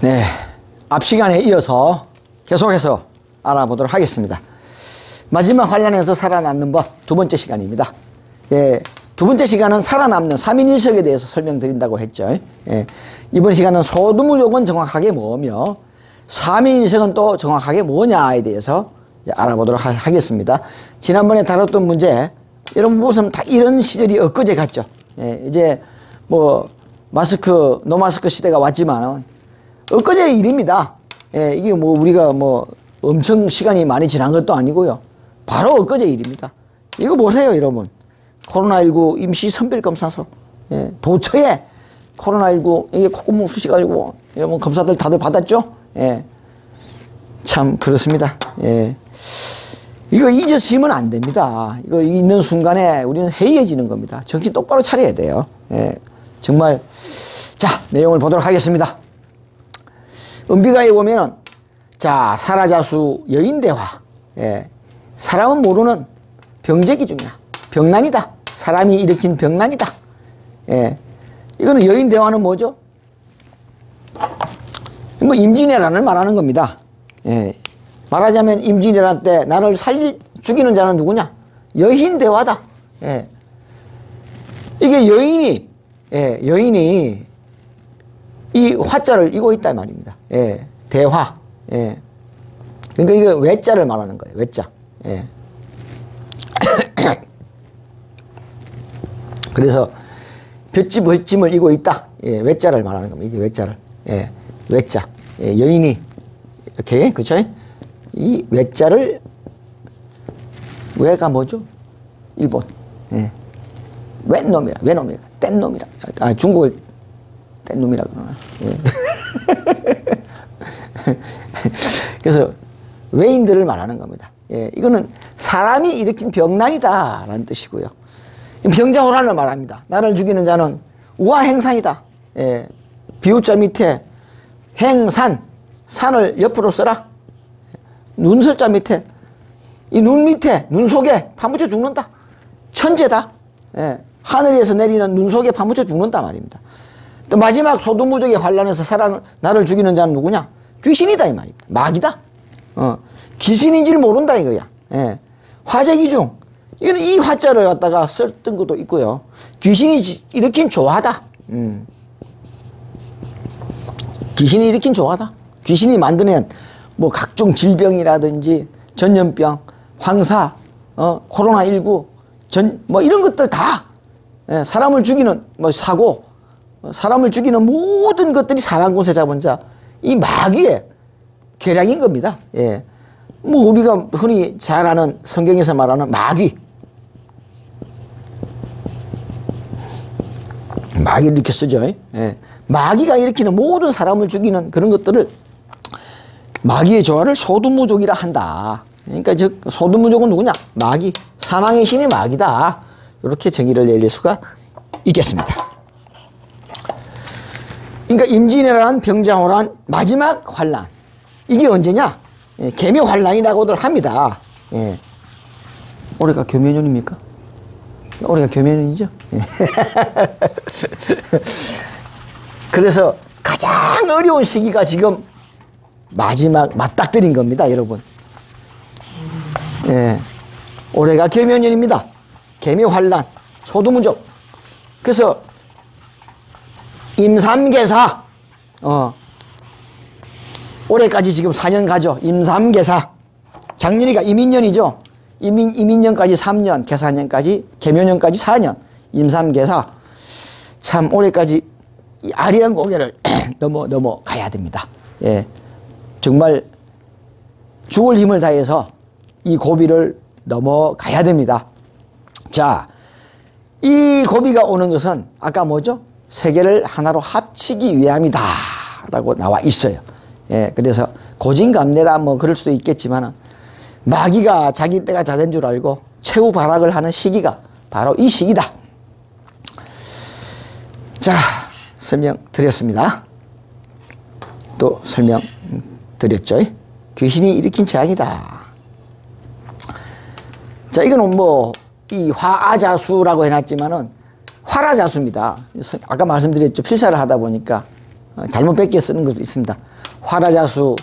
네, 앞 시간에 이어서 계속해서 알아보도록 하겠습니다. 마지막 환란에서 살아남는 법 두 번째 시간입니다. 예, 두 번째 시간은 살아남는 3인1석에 대해서 설명드린다고 했죠. 예, 이번 시간은 소두무족은 정확하게 뭐며 3인1석은 또 정확하게 뭐냐에 대해서 이제 알아보도록 하겠습니다. 지난번에 다뤘던 문제, 여러분 무슨 다 이런 시절이 엊그제 같죠. 예, 이제 뭐 마스크, 노마스크 시대가 왔지만은 엊그제 일입니다. 예, 이게 뭐 우리가 뭐 엄청 시간이 많이 지난 것도 아니고요. 바로 엊그제 일입니다. 이거 보세요, 여러분. 코로나19 임시 선별검사소. 예, 도처에 코로나19 이게 콧구멍 쑤셔가지고 여러분 검사들 다들 받았죠? 예, 참 그렇습니다. 예, 이거 잊으시면 안 됩니다. 이거 있는 순간에 우리는 해이해지는 겁니다. 정신 똑바로 차려야 돼요. 예, 정말. 자, 내용을 보도록 하겠습니다. 은비가에 보면은, 자, 사라자수 여인대화. 예, 사람은 모르는 병재기 중이야. 병난이다. 사람이 일으킨 병난이다. 예, 이거는 여인대화는 뭐죠? 뭐 임진왜란을 말하는 겁니다. 예, 말하자면 임진왜란 때 나를 죽이는 자는 누구냐? 여인대화다. 예, 이게 여인이, 예, 여인이 이 화자를 이고 있다 말입니다. 예, 대화. 예, 그러니까 이거 외자를 말하는 거예요. 외자. 예. 그래서 볏짚을 이고 있다. 예, 외자를 말하는 겁니다. 이게 외자를. 예, 외자. 예, 여인이 이렇게, 그쵸? 이 외자를, 외가 뭐죠? 일본. 예. 외놈이라, 뗀 놈이라. 아, 중국을 뗀 놈이라 그러나. 예. 그래서 외인들을 말하는 겁니다. 예, 이거는 사람이 일으킨 병난이다 라는 뜻이고요. 병자호란을 말합니다. 나를 죽이는 자는 우화행산이다. 예, 비우자 밑에 행산, 산을 옆으로 써라. 눈설자 밑에, 이 눈 밑에, 눈 속에 파묻혀 죽는다. 천재다. 예, 하늘에서 내리는 눈 속에 파묻혀 죽는다 말입니다. 또 마지막 소두무족의 환란에서 나를 죽이는 자는 누구냐? 귀신이다 이 말입니다. 마귀다. 귀신인지를 모른다 이거야. 예, 화재기중. 이거는 이 화자를 갖다가 썼던 것도 있고요. 귀신이 일으킨 조화다. 귀신이 일으킨 조화다. 귀신이 만드는 뭐 각종 질병이라든지 전염병, 황사, 코로나19, 뭐 이런 것들 다, 예, 사람을 죽이는 뭐 사고, 사람을 죽이는 모든 것들이 사망군세 잡은 자, 이 마귀의 계략인 겁니다. 예, 뭐 우리가 흔히 잘 아는 성경에서 말하는 마귀. 마귀를 이렇게 쓰죠. 예, 마귀가 일으키는 모든 사람을 죽이는 그런 것들을 마귀의 조화를 소두무족이라 한다. 그러니까 즉 소두무족은 누구냐? 마귀. 사망의 신이 마귀다. 이렇게 정의를 내릴 수가 있겠습니다. 그러니까 임진왜란, 병자호란, 마지막 환란. 이게 언제냐? 예, 개묘환란이라고들 합니다. 예. 올해가 교묘년입니까? 올해가 교묘년이죠. 예. 그래서 가장 어려운 시기가 지금 마지막 맞닥뜨린 겁니다, 여러분. 예. 올해가 개묘년입니다. 개묘환란, 소두무족. 그래서 임삼계사, 올해까지 지금 4년 가죠. 임삼계사. 작년이가 이민년이죠. 이민년까지 3년, 계사년까지, 개묘년까지 4년. 임삼계사. 참 올해까지 이 아리랑 고개를 넘어가야 됩니다. 예. 정말 죽을 힘을 다해서 이 고비를 넘어가야 됩니다. 자, 이 고비가 오는 것은 아까 뭐죠? 세계를 하나로 합치기 위함이다 라고 나와 있어요. 예, 그래서 고진감래다 뭐 그럴 수도 있겠지만 마귀가 자기 때가 다 된 줄 알고 최후 발악을 하는 시기가 바로 이 시기다. 자, 설명드렸습니다. 또 설명드렸죠. 귀신이 일으킨 재앙이다. 자, 이거는 뭐 이 화아자수라고 해놨지만은 화라자수입니다. 아까 말씀드렸죠. 필사를 하다 보니까 잘못 뺏겨 쓰는 것도 있습니다. 화라자수.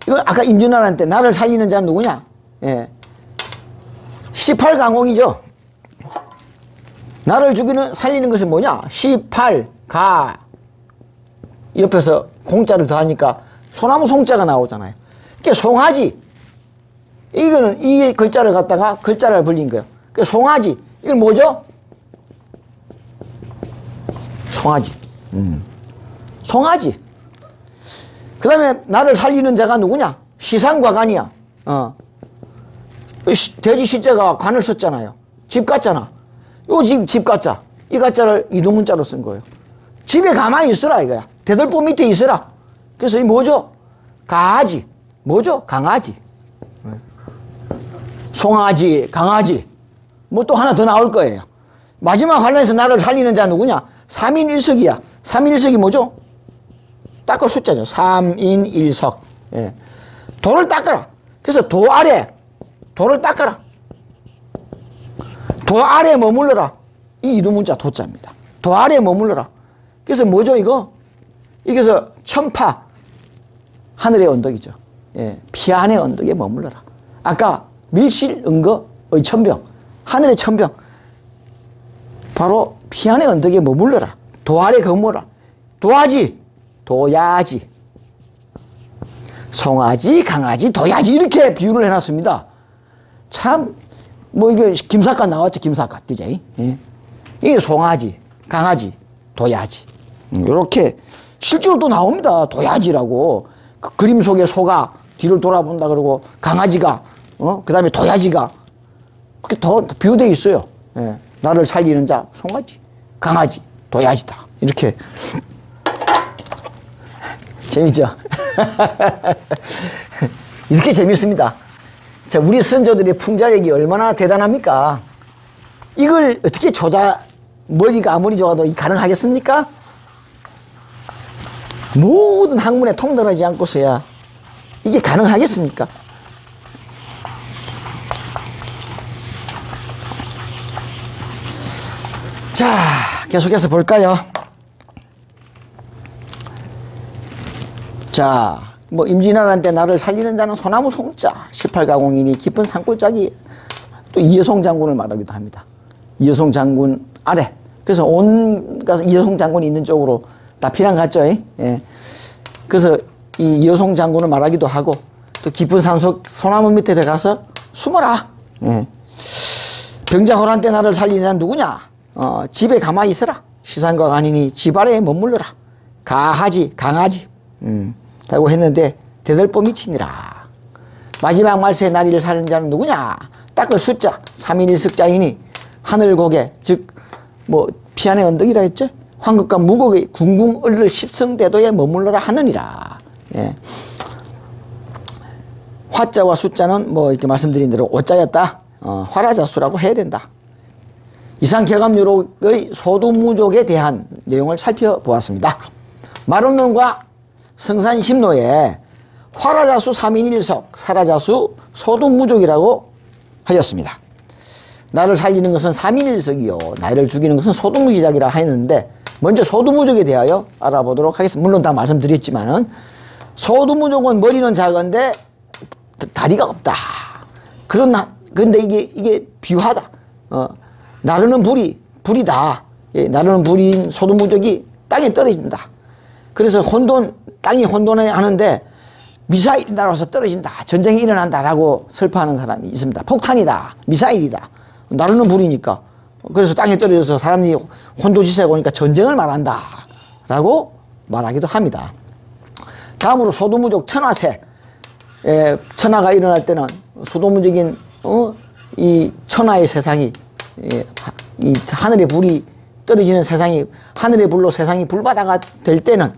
이거 아까 임진왜란때 나를 살리는 자는 누구냐? 예. 18강옥이죠. 나를 살리는 것은 뭐냐? 18가. 옆에서 공자를 더하니까 소나무 송자가 나오잖아요. 이게 송아지. 이거는 이 글자를 갖다가 글자를 불린 거예요. 그 송아지. 이건 뭐죠? 송아지. 송아지. 그 다음에 나를 살리는 자가 누구냐? 시상과관이야. 돼지 시자가 관을 썼잖아요. 집 같잖아. 요 집 같자. 이 같자를 이동문자로 쓴 거예요. 집에 가만히 있으라 이거야. 대들보 밑에 있으라. 그래서 이 뭐죠? 가지. 뭐죠? 강아지. 송아지, 강아지. 뭐 또 하나 더 나올 거예요. 마지막 관련해서 나를 살리는 자 누구냐? 3인 1석이야. 3인 1석이 뭐죠? 닦을 숫자죠. 3인 1석. 예. 돌을 닦아라. 그래서 도 아래, 돌을 닦아라. 도 아래 머물러라. 이 이두문자 도자입니다. 도 아래 머물러라. 그래서 뭐죠 이거? 이게서 천파, 하늘의 언덕이죠. 예. 피안의 언덕에 머물러라. 아까 밀실, 은거의 천병, 하늘의 천병. 바로 피안의 언덕에 머물러라. 도 아래 거머라. 도아지, 도야지. 송아지, 강아지, 도야지 이렇게 비유를 해놨습니다. 참 뭐 이게 김삿갓 나왔죠. 김삿갓. 그죠? 예. 이게 송아지, 강아지, 도야지. 이렇게 실제로 또 나옵니다. 도야지라고. 그 그림 속에 소가 뒤를 돌아본다 그러고 강아지가 그 다음에 도야지가 그렇게 더 비유되어 있어요. 예. 나를 살리는 자 송아지, 강아지, 도야지다. 이렇게 재밌죠? 이렇게 재밌습니다. 자, 우리 선조들의 풍자력이 얼마나 대단합니까? 이걸 어떻게 머리가 아무리 좋아도 가능하겠습니까? 모든 학문에 통달하지 않고서야 이게 가능하겠습니까? 자, 계속해서 볼까요? 자, 뭐 임진왜란 때 나를 살리는 자는 소나무 송자, 18가공이니 깊은 산골짜기. 또 이여송 장군을 말하기도 합니다. 이여송 장군 아래. 그래서 가서 이여송 장군이 있는 쪽으로 다 피난 갔죠. 예. 그래서 이 이여송 장군을 말하기도 하고 또 깊은 산속 소나무 밑에 들어가서 숨어라. 예. 병자호란 때 나를 살리는 자는 누구냐? 집에 가만히 있어라. 시상과 관이니 집 아래에 머물러라. 가하지, 강아지. 라고 했는데 대들보 미치니라. 마지막 말세에 나리를 사는 자는 누구냐? 닦을 숫자 3인 1석자이니 하늘고개 즉 뭐 피안의 언덕이라 했죠. 황급과 무곡의 궁궁을을 십성대도에 머물러라 하느니라. 예. 화자와 숫자는 뭐 이렇게 말씀드린 대로 오자였다. 화라자수라고 해야 된다. 이상 개감유록의 소두무족에 대한 내용을 살펴보았습니다. 마름론과 성산심노에 화라자수 3인 1석, 사라자수 소두무족이라고 하였습니다. 나를 살리는 것은 3인 1석이요. 나를 죽이는 것은 소두무기작이라 하였는데 먼저 소두무족에 대하여 알아보도록 하겠습니다. 물론 다 말씀드렸지만은 소두무족은 머리는 작은데 다리가 없다. 그런데 이게 비유하다. 나르는 불이다. 예, 나르는 불인 소두무족이 땅에 떨어진다. 그래서 땅이 혼돈해 하는데 미사일이 날아와서 떨어진다. 전쟁이 일어난다라고 설파하는 사람이 있습니다. 폭탄이다. 미사일이다. 나르는 불이니까. 그래서 땅에 떨어져서 사람이 혼돈지세가 오니까 전쟁을 말한다. 라고 말하기도 합니다. 다음으로 소두무족 천하세. 천하가 일어날 때는 소두무족인 이 천하의 세상이 이 하늘의 불이 떨어지는 세상이 하늘의 불로 세상이 불바다가 될 때는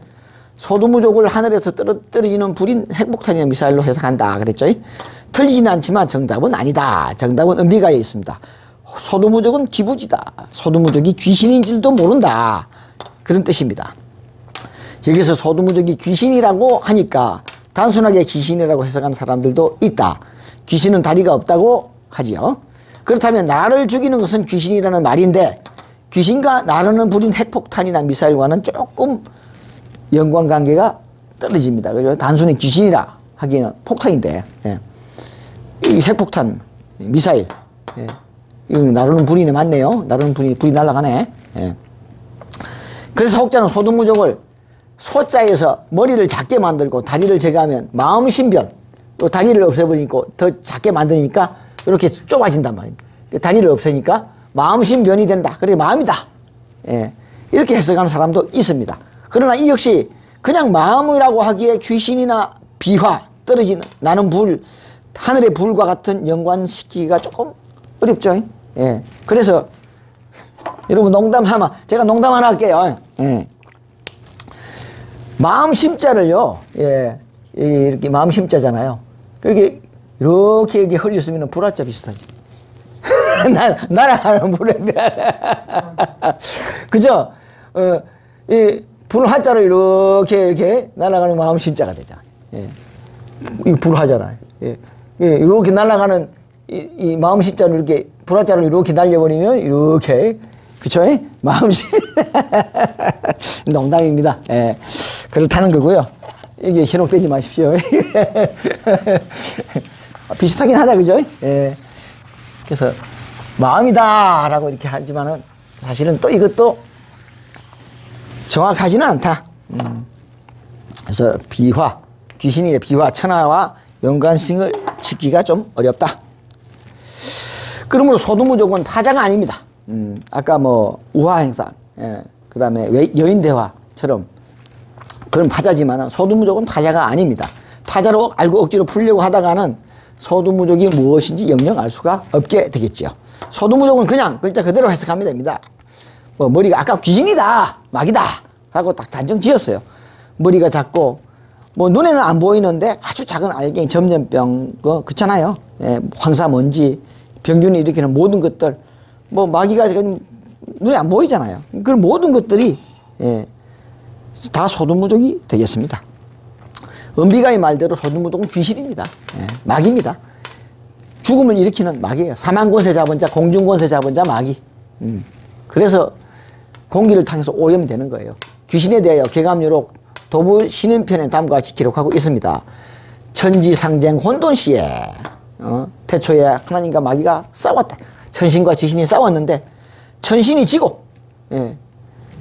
소두무족을 하늘에서 떨어지는 불인 핵폭탄이나 미사일로 해석한다 그랬죠. 틀리지는 않지만 정답은 아니다. 정답은 은비가에 있습니다. 소두무족은 기부지다. 소두무족이 귀신인 줄도 모른다. 그런 뜻입니다. 여기서 소두무족이 귀신이라고 하니까 단순하게 귀신이라고 해석하는 사람들도 있다. 귀신은 다리가 없다고 하지요. 그렇다면 나를 죽이는 것은 귀신이라는 말인데 귀신과 나르는 불인 핵폭탄이나 미사일과는 조금 연관관계가 떨어집니다. 그죠? 단순히 귀신이라 하기에는 폭탄인데, 예. 이 핵폭탄, 미사일, 예. 이거 나르는 불이 맞네요. 나르는 불이 날아가네. 예. 그래서 혹자는 소두무족을 소자에서 머리를 작게 만들고 다리를 제거하면 마음신변, 또 다리를 없애버리니까 더 작게 만드니까 이렇게 좁아진단 말입니다. 다리를 없애니까 마음신변이 된다. 그래 마음이다. 예. 이렇게 해석하는 사람도 있습니다. 그러나 이 역시 그냥 마음이라고 하기에 귀신이나 비화, 떨어지는 나는 불, 하늘의 불과 같은 연관시키기가 조금 어렵죠. 예. 그래서 여러분 농담 삼아 제가 농담 하나 할게요. 예. 마음 심자를요. 예. 이렇게 마음 심자잖아요. 그렇게 이렇게 흘렸으면 불화자 비슷하지. 날아가는 불인데. 그죠? 이 불화자로 이렇게 날아가는 마음 심자가 되잖아요. 예. 이 불화잖아요. 예. 예. 이렇게 날아가는 이 마음 심자로 이렇게 불화자로 이렇게 날려버리면 이렇게 그쵸? 마음 심 농담입니다. 예. 그렇다는 거고요. 이게 현혹되지 마십시오. 비슷하긴 하다, 그죠? 예. 그래서 마음이다라고 이렇게 하지만은 사실은 또 이것도 정확하지는 않다. 그래서 비화, 귀신의 비화, 천하와 연관성을 짓기가 좀 어렵다. 그러므로 소두무족은 파자가 아닙니다. 아까 뭐 우화행상, 예. 그 다음에 여인대화처럼 그런 파자지만 소두무족은 파자가 아닙니다. 파자로 알고 억지로 풀려고 하다가는 소두무족이 무엇인지 영영 알 수가 없게 되겠죠. 소두무족은 그냥 글자 그대로 해석하면 됩니다. 뭐 머리가 아까 귀신이다, 막이다 라고 딱 단정 지었어요. 머리가 작고 뭐 눈에는 안 보이는데 아주 작은 알갱이, 전염병, 그렇잖아요. 예, 황사먼지, 병균이 일으키는 모든 것들, 뭐 마귀가 눈에 안 보이잖아요. 그런 모든 것들이 예, 다 소두무족이 되겠습니다. 은비가의 말대로 소두무족은 귀신입니다. 예, 마귀입니다. 죽음을 일으키는 마귀예요. 사망권세 잡은 자, 공중권세 잡은 자 마귀. 그래서 공기를 타해서 오염이 되는 거예요. 귀신에 대하여 개감유록 도부 신인편에 다음과 같이 기록하고 있습니다. 천지상쟁 혼돈시에 태초에 하나님과 마귀가 싸웠다. 천신과 지신이 싸웠는데 천신이 지고 예,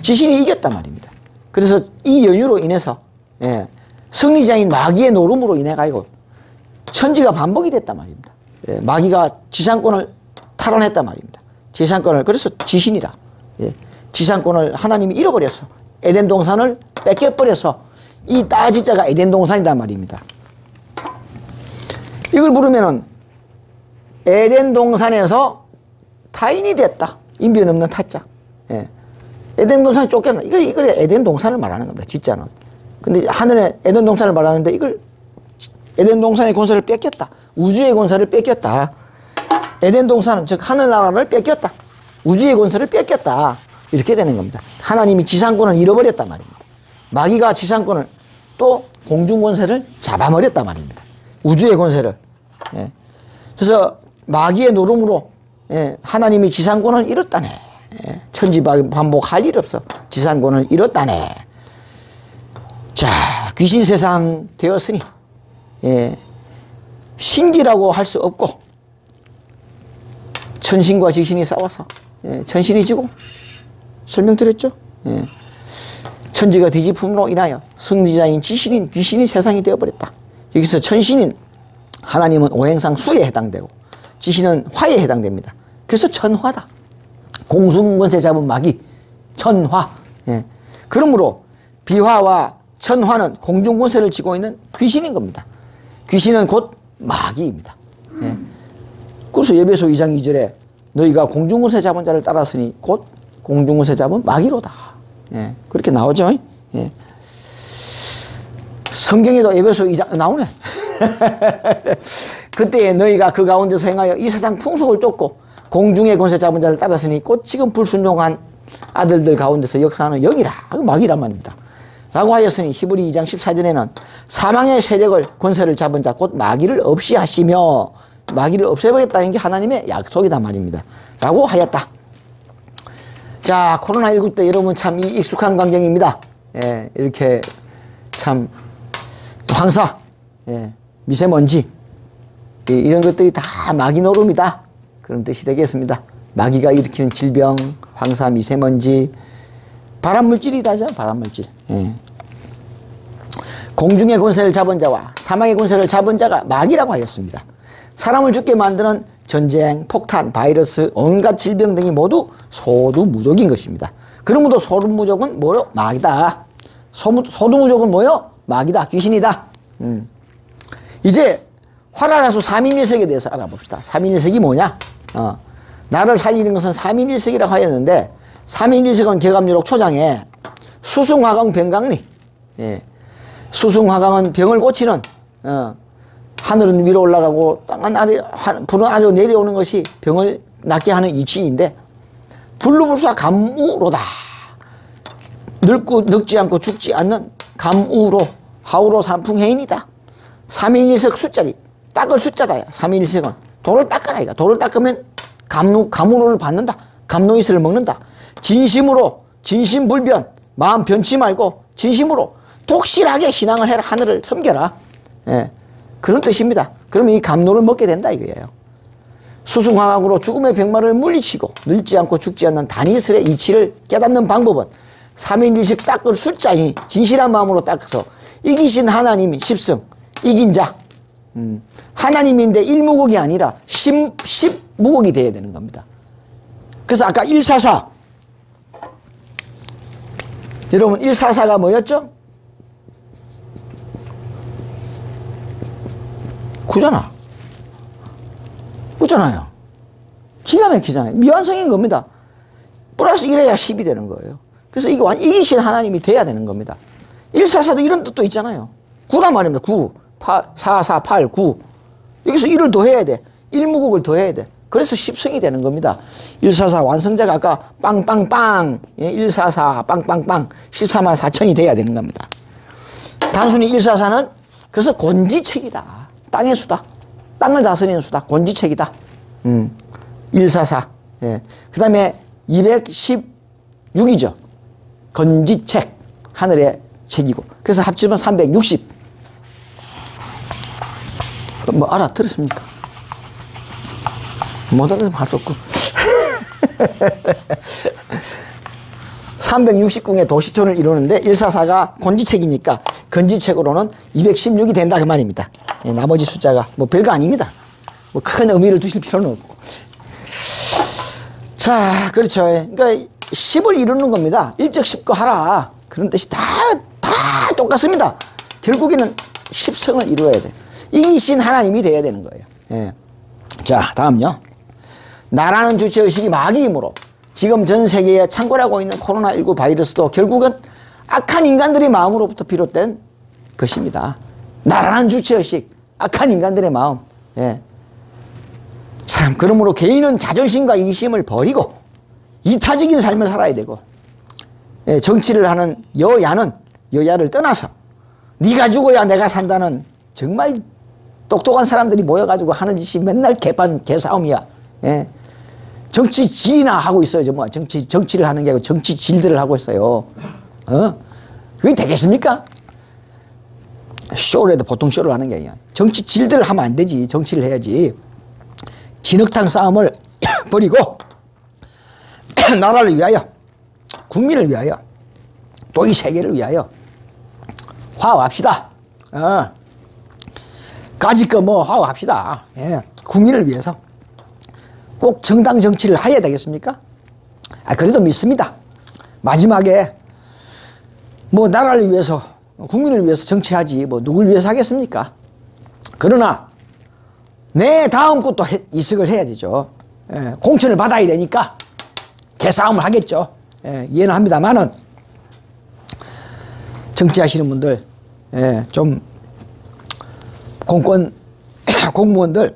지신이 이겼단 말입니다. 그래서 이 연유로 인해서 예, 승리자인 마귀의 노름으로 인해 가지고 천지가 반복이 됐단 말입니다. 예, 마귀가 지상권을 탈환했단 말입니다. 지상권을, 그래서 지신이라. 예, 지상권을 하나님이 잃어버렸어. 에덴 동산을 뺏겨버려서 이 따지자가 에덴 동산이란 말입니다. 이걸 부르면은 에덴 동산에서 타인이 됐다. 인변 없는 타자. 예. 에덴 동산이 쫓겼나. 이걸 에덴 동산을 말하는 겁니다. 진짜는. 근데 하늘에 에덴 동산을 말하는데 이걸 에덴 동산의 권세를 뺏겼다. 우주의 권세를 뺏겼다. 에덴 동산은 즉 하늘나라를 뺏겼다. 우주의 권세를 뺏겼다. 이렇게 되는 겁니다. 하나님이 지상권을 잃어버렸단 말입니다. 마귀가 지상권을 또 공중 권세를 잡아버렸단 말입니다. 우주의 권세를. 예. 그래서 마귀의 노름으로 예, 하나님이 지상권을 잃었다네. 예, 천지반복할 일 없어. 지상권을 잃었다네. 자, 귀신 세상 되었으니 예, 신기라고 할 수 없고 천신과 지신이 싸워서 예, 천신이 지고 설명드렸죠. 예. 천지가 뒤집음으로 인하여 승리자인 지신인 귀신이 세상이 되어버렸다. 여기서 천신인 하나님은 오행상 수에 해당되고 지신은 화에 해당됩니다. 그래서 천화다. 공중권세 잡은 마귀 천화. 예. 그러므로 비화와 천화는 공중권세를 쥐고 있는 귀신인 겁니다. 귀신은 곧 마귀입니다. 예. 그래서 에베소 2장 2절에 너희가 공중권세 잡은 자를 따랐으니 곧 공중권세 잡은 마귀로다. 예. 그렇게 나오죠. 예. 성경에도 에베소 2장 나오네. 그때 너희가 그 가운데서 행하여 이 세상 풍속을 쫓고 공중의 권세 잡은 자를 따랐으니 곧 지금 불순종한 아들들 가운데서 역사하는 영이라. 마귀란 말입니다. 라고 하였으니 히브리 2장 14절에는 사망의 세력을 권세를 잡은 자 곧 마귀를 없이 하시며 마귀를 없애버렸다는 게 하나님의 약속이단 말입니다. 라고 하였다. 자, 코로나19 때 여러분 참 익숙한 광경입니다. 예, 이렇게 참 황사, 예, 미세먼지 이런 것들이 다 마귀 노름이다 그런 뜻이 되겠습니다. 마귀가 일으키는 질병, 황사, 미세먼지, 발암물질이라죠. 발암물질. 예. 공중의 권세를 잡은 자와 사망의 권세를 잡은 자가 마귀라고 하였습니다. 사람을 죽게 만드는 전쟁, 폭탄, 바이러스, 온갖 질병 등이 모두 소두무족인 것입니다. 그러므로 소두무족은 뭐요? 마귀다. 소두무족은 뭐요? 마귀다. 귀신이다. 이제 활화라수 3인일색에 대해서 알아봅시다. 3인일색이 뭐냐? 나를 살리는 것은 3인일색이라고 하였는데 3인일색은 개감유록 초장에 수승화강 병강리, 예. 수승화강은 병을 고치는 하늘은 위로 올라가고 땅은 아래, 불은 아래로 내려오는 것이 병을 낫게 하는 이치인데 불루불사 감우로다. 늙지 않고 죽지 않는 감우로 하우로 산풍해인이다. 3인일색 숫자리 닦을 숫자다. 3인일색은 돌을 닦아라. 이거. 돌을 닦으면 감우로를 받는다. 감노이슬을 먹는다. 진심으로 진심불변 마음 변치 말고 진심으로 독실하게 신앙을 해라. 하늘을 섬겨라. 예. 그런 뜻입니다. 그러면 이 감노를 먹게 된다 이거예요. 수승화학으로 죽음의 병마를 물리치고 늙지 않고 죽지 않는 다니엘의 이치를 깨닫는 방법은 3인일식 닦을 숫자니 진실한 마음으로 닦아서 이기신 하나님이 10승 이긴 자 하나님인데 1무국이 아니라 10무국이 돼야 되는 겁니다. 그래서 아까 144 여러분 144가 뭐였죠? 구잖아. 구잖아요. 기가 막히잖아요. 미완성인 겁니다. 플러스 1해야 10이 되는 거예요. 그래서 이게 이기신 하나님이 돼야 되는 겁니다. 144도 이런 뜻도 있잖아요. 9란 말입니다. 9. 4, 4, 8, 9. 여기서 1을 더해야 돼. 1무국을 더해야 돼. 그래서 10승이 되는 겁니다. 144 완성자가 아까 빵빵빵 144 빵빵빵 14만 4천이 돼야 되는 겁니다. 단순히 144는 그래서 곤지책이다. 땅의 수다. 땅을 다스리는 수다. 곤지책이다. 144. 예. 그 다음에 216이죠. 건지책. 하늘의 책이고. 그래서 합치면 360. 뭐 알아들었습니까? 못 알아들으면 할 수 없고. 360궁의 도시촌을 이루는데 144가 곤지책이니까 건지책으로는 216이 된다 그 말입니다. 예, 나머지 숫자가 뭐 별거 아닙니다. 뭐 큰 의미를 두실 필요는 없고. 자, 그렇죠. 그러니까 10을 이루는 겁니다. 일적 10거 하라. 그런 뜻이 다 똑같습니다. 결국에는 10성을 이루어야 돼. 이기신 하나님이 돼야 되는 거예요. 예. 자, 다음요. 나라는 주체의식이 마귀이므로 지금 전 세계에 창궐하고 있는 코로나19 바이러스도 결국은 악한 인간들의 마음으로부터 비롯된 것입니다. 나라는 주체의식, 악한 인간들의 마음. 예. 참, 그러므로 개인은 자존심과 이기심을 버리고 이타적인 삶을 살아야 되고, 예, 정치를 하는 여야를 떠나서 네가 죽어야 내가 산다는 정말 똑똑한 사람들이 모여가지고 하는 짓이 맨날 개싸움이야. 예. 정치질이나 하고 있어요. 뭐 정치를 하는 게 아니고 정치질들을 하고 있어요. 그게 되겠습니까? 쇼를 해도 보통 쇼를 하는 게 아니야. 정치질들을 하면 안 되지. 정치를 해야지. 진흙탕 싸움을 버리고 나라를 위하여, 국민을 위하여, 또 이 세계를 위하여 화합합시다. 가지 거 뭐 화합합시다. 예. 국민을 위해서. 꼭 정당 정치를 해야 되겠습니까? 그래도 믿습니다. 마지막에 뭐 나라를 위해서 국민을 위해서 정치하지 뭐 누굴 위해서 하겠습니까? 그러나 내 다음 것도 이식을 해야 되죠. 예, 공천을 받아야 되니까 개싸움을 하겠죠. 예, 이해는 합니다만은 정치하시는 분들, 예, 좀 공권 공무원들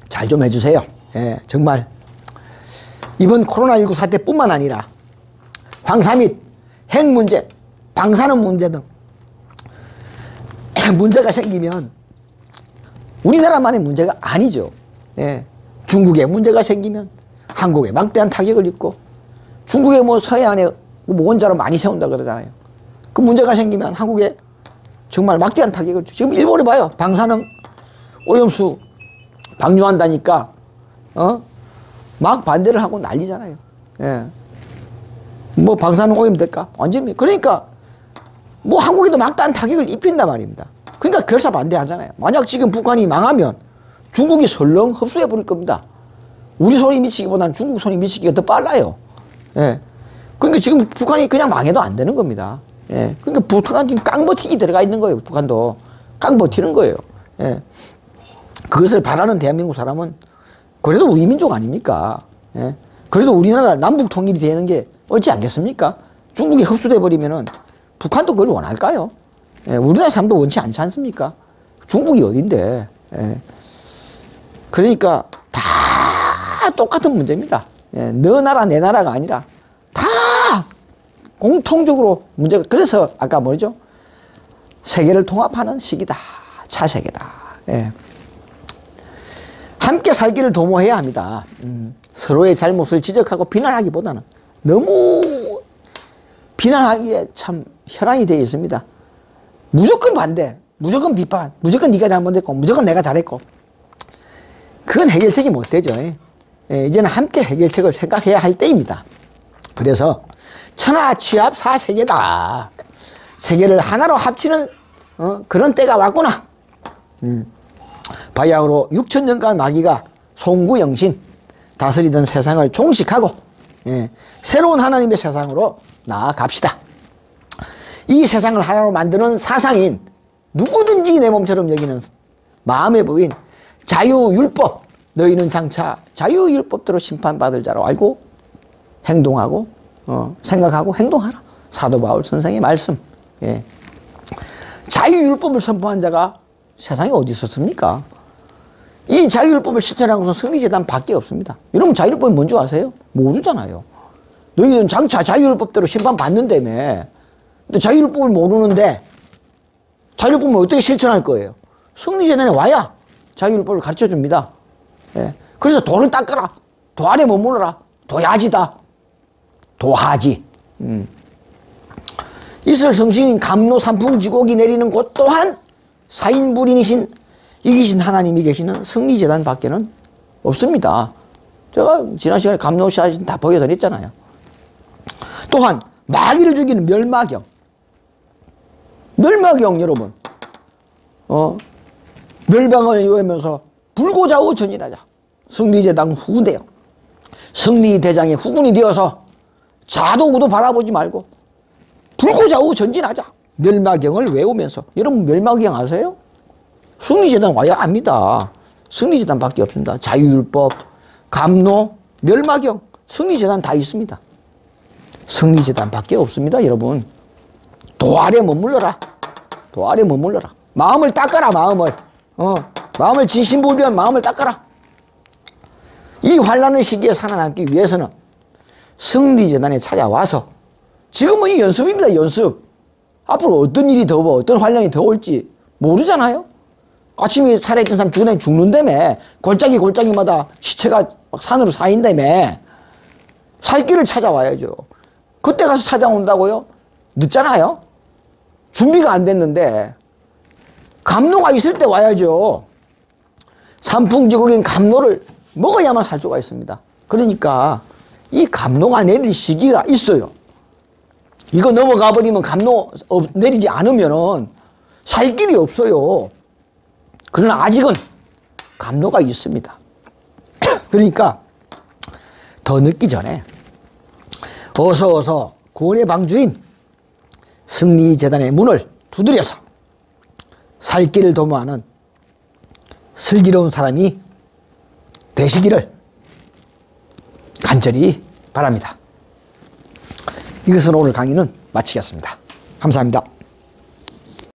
잘 좀 해주세요. 예, 정말 이번 코로나19 사태뿐만 아니라 황사 및 핵 문제, 방사능 문제 등 문제가 생기면 우리나라만의 문제가 아니죠. 예, 중국에 문제가 생기면 한국에 막대한 타격을 입고, 중국에 뭐 서해안에 원자로 많이 세운다 그러잖아요. 그 문제가 생기면 한국에 정말 막대한 타격을 지금 일본에 봐요. 방사능 오염수 방류한다니까 막 반대를 하고 난리잖아요. 예. 뭐 방사능 오염 될까? 완전히. 그러니까 뭐 한국에도 막대한 타격을 입힌단 말입니다. 그러니까 결사 반대하잖아요. 만약 지금 북한이 망하면 중국이 설렁 흡수해 버릴 겁니다. 우리 손이 미치기보다는 중국 손이 미치기가 더 빨라요. 예. 그러니까 지금 북한이 그냥 망해도 안 되는 겁니다. 예. 그러니까 북한 지금 깡버티기 들어가 있는 거예요. 북한도 깡버티는 거예요. 예. 그것을 바라는 대한민국 사람은 그래도 우리 민족 아닙니까? 예. 그래도 우리나라 남북 통일이 되는 게 옳지 않겠습니까? 중국이 흡수돼 버리면은 북한도 그걸 원할까요? 예. 우리나라 사람도 원치 않지 않습니까? 중국이 어딘데? 예. 그러니까 다 똑같은 문제입니다. 예. 너 나라 내 나라가 아니라 다 공통적으로 문제가. 그래서 아까 뭐죠? 세계를 통합하는 시기다. 차세계다. 예. 함께 살기를 도모해야 합니다. 서로의 잘못을 지적하고 비난하기보다는 너무 비난하기에 참 혈안이 되어 있습니다. 무조건 반대, 무조건 비판, 무조건 네가 잘못했고 무조건 내가 잘했고 그건 해결책이 못 되죠. 예, 이제는 함께 해결책을 생각해야 할 때입니다. 그래서 천하취합 사세계다. 세계를 하나로 합치는 그런 때가 왔구나. 바야흐로 6천년간 마귀가 송구영신 다스리던 세상을 종식하고 새로운 하나님의 세상으로 나아갑시다. 이 세상을 하나로 만드는 사상인 누구든지 내 몸처럼 여기는 마음의 부인 자유율법, 너희는 장차 자유율법대로 심판받을 자로 알고 행동하고 생각하고 행동하라. 사도 바울 선생의 말씀. 예. 자유율법을 선포한 자가 세상에 어디 있었습니까? 이 자유율법을 실천한 것은 승리재단 밖에 없습니다. 여러분 자유율법이 뭔지 아세요? 모르잖아요. 너희는 장차 자유율법대로 심판받는다며. 근데 자유율법을 모르는데 자유율법을 어떻게 실천할 거예요? 승리재단에 와야 자유율법을 가르쳐줍니다. 예. 그래서 도를 닦아라. 도 아래 머무르라. 도야지다. 도하지. 이슬 성신인 감로 산풍지곡이 내리는 곳 또한 사인불인이신 이기신 하나님이 계시는 승리재단 밖에는 없습니다. 제가 지난 시간에 감로사진 다 보여드렸잖아요. 또한 마귀를 죽이는 멸마경. 멸마경 여러분. 멸망을 요하면서 불고자우 전진하자. 승리재단 후군대요. 승리대장의 후군이 되어서 자도우도 바라보지 말고 불고자우 전진하자. 멸마경을 외우면서. 여러분 멸마경 아세요? 승리재단 와야 압니다. 승리재단 밖에 없습니다. 자유율법, 감로, 멸마경, 승리재단 다 있습니다. 승리재단 밖에 없습니다. 여러분 도 아래 머물러라. 도 아래 머물러라. 마음을 닦아라. 마음을 마음을 진심불변 마음을 닦아라. 이 환난의 시기에 살아남기 위해서는 승리재단에 찾아와서 지금은 이 연습입니다. 연습. 앞으로 어떤 일이 더 오고 어떤 환난이 더 올지 모르잖아요. 아침에 살아있던 사람 죽으면 죽는다며. 골짜기마다 시체가 막 산으로 쌓인다며. 살 길을 찾아와야죠. 그때 가서 찾아온다고요? 늦잖아요. 준비가 안 됐는데 감로가 있을 때 와야죠. 산풍지곡인 감로를 먹어야만 살 수가 있습니다. 그러니까 이 감로가 내릴 시기가 있어요. 이거 넘어가 버리면 감로 내리지 않으면은 살 길이 없어요. 그러나 아직은 감로가 있습니다. 그러니까 더 늦기 전에 어서 구원의 방주인 승리재단의 문을 두드려서 살 길을 도모하는 슬기로운 사람이 되시기를 간절히 바랍니다. 이것은 오늘 강의는 마치겠습니다. 감사합니다.